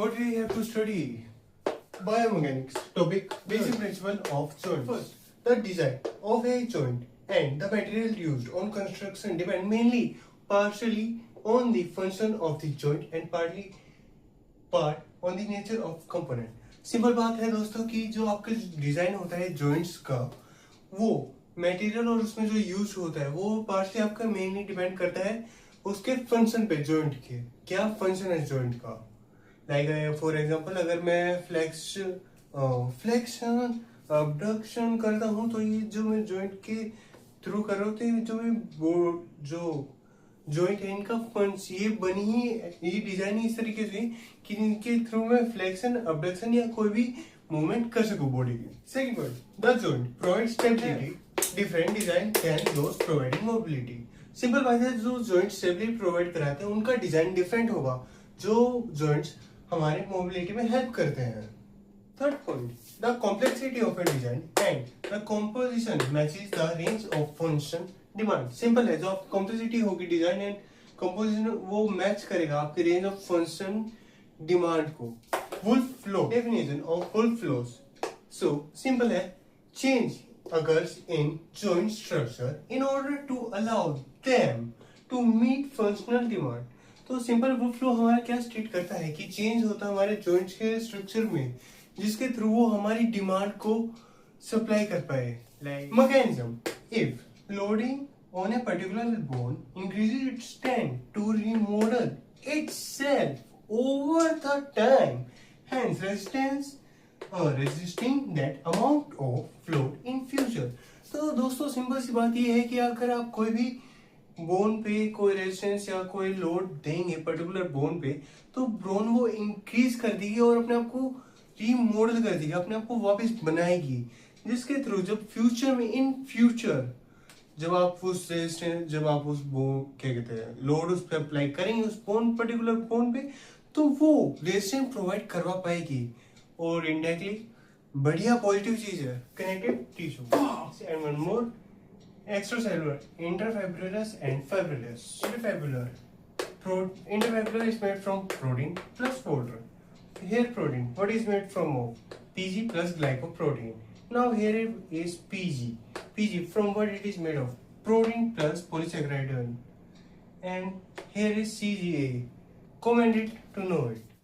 what we have to study? Biomechanics topic, basic principle of joint. First, the design of a joint and the material used on construction depend mainly partially on the function of the joint and partly part on the nature of component. Simple बात है दोस्तों कि जो आपका design होता है joints का, वो मटेरियल और उसमें जो यूज होता है वो पार्टली आपका मेनली डिपेंड करता है उसके फंक्शन पे, जॉइंट के क्या फंक्शन है जॉइंट का। लाइक फॉर एग्जांपल अगर मैं फ्लेक्शन अबडक्शन करता हूँ तो ये जो मैं जॉइंट के थ्रू कर रहा हूँ, तो ये जो मैं जो जॉइंट है इनका फंक्शन ये बनी ही, ये डिजाइन ही इस तरीके से कि इनके थ्रू में फ्लेक्शन अबडक्शन या कोई भी मूवमेंट कर सकूं बॉडी की। Second point, the joint provide stability, different design can those providing mobility. Simple बात है, जो जॉइंट स्टेबिलिटी प्रोवाइड कराते हैं उनका डिजाइन डिफरेंट होगा, जो जॉइंट्स हमारे मोबिलिटी में हेल्प करते हैं। Third point, the complexity of a design and the composition matches the range of function demand. Simple है, जो आप कॉम्प्लेक्सिटी होगी डिजाइन एंड कंपोजिशन वो मैच करेगा आपके रेंज ऑफ फंक्शन डिमांड को। Wolff's law, definition of Wolff's laws. So simple है, change occurs in joint structure in order to allow them to meet functional demand। तो simple wolf flow हमारा क्या state करता है कि चेंज होता है हमारे जॉइंट्स के स्ट्रक्चर में, जिसके थ्रू वो हमारी डिमांड को सप्लाई कर पाए। Like mechanism, if loading on a particular bone increases its strength to remodel itself over the time, hence resisting that amount of float in future। तो दोस्तों सिंपल सी बात ये है कि अगर आप कोई भी बोन पे कोई रेजिस्टेंस या कोई लोड देंगे पर्टिकुलर बोन पे, तो बोन वो इंक्रीज कर देगी और अपने आप को रीमॉडल कर देगी, अपने आप को वापस बनाएगी, जिसके थ्रू जब फ्यूचर में इन फ्यूचर जब आप उस बोन क्या कहते हैं लोड उस पर अप्लाई करेंगे उस बोन पर्टिकुलर बोन पे, तो वो रेजिस्टेंस प्रोवाइड करवा पाएगी और इनडायरेक्टली बढ़िया पॉजिटिव चीज है connective tissue. And one more, extracellular, interfibrillar and fibrillar. Interfibrillary is made from protein plus water. Here protein, what is made from of? Pg plus glycoprotein. Now here is Pg. Pg from what it is made of? Protein plus polysaccharide. And here is CGA. Comment it to know it.